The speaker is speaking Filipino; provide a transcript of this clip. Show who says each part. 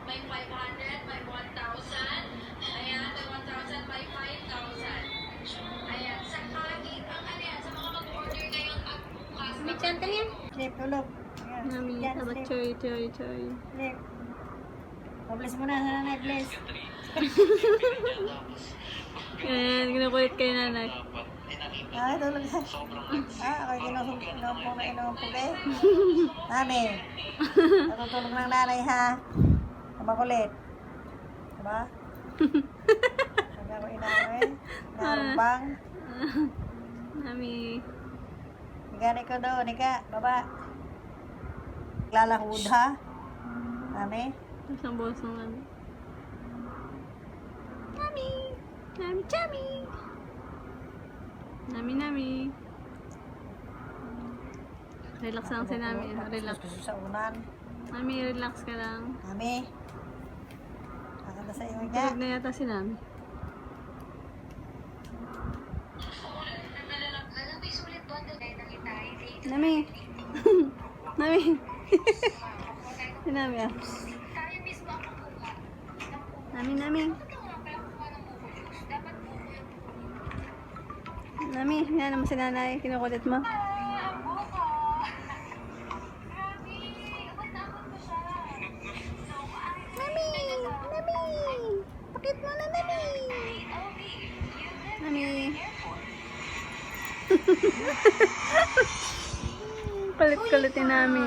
Speaker 1: may 500, may 1,000. Ayan, may 1,000, may 5,000. Ayan, sa kagit, ang ano yan, sa mga mag-order ngayon at bukas.
Speaker 2: May chanta niya.
Speaker 3: Slip, tulog. Ayan.
Speaker 2: Nami,
Speaker 3: Yan,
Speaker 2: taba
Speaker 3: slip.
Speaker 2: choy, choy, choy.
Speaker 3: Slip. Bless mo na, nanay, bless.
Speaker 2: Ayan, kinukulit kayo nanay.
Speaker 3: Ah, tulog na. Ako'y inumpong na inumpong kayo. Nani. Natutulog ng nanay, ha? Makulit. Diba? Sabi ako inaaway. Narumbang.
Speaker 2: Nami.
Speaker 3: Gani ko doon, ika. Baba. Lalahud, ha? Nani.
Speaker 2: Isang boss ng ano. Nami. Nami, chami. Nami, nami. Relax lang si Nami. Relax.
Speaker 3: Gusto sa unan.
Speaker 2: Nami, relax ka lang.
Speaker 3: Nami. Nakanda sa iyo, ika.
Speaker 2: Tulog na yata si Nami. Nami. Nami. Si Nami ah. Nami, Nami. Nami, yan naman si nanay. Kinukulit mo. Nami! Nami! Pakit mo na, Nami! Nami! Kulit-kulit ni Nami.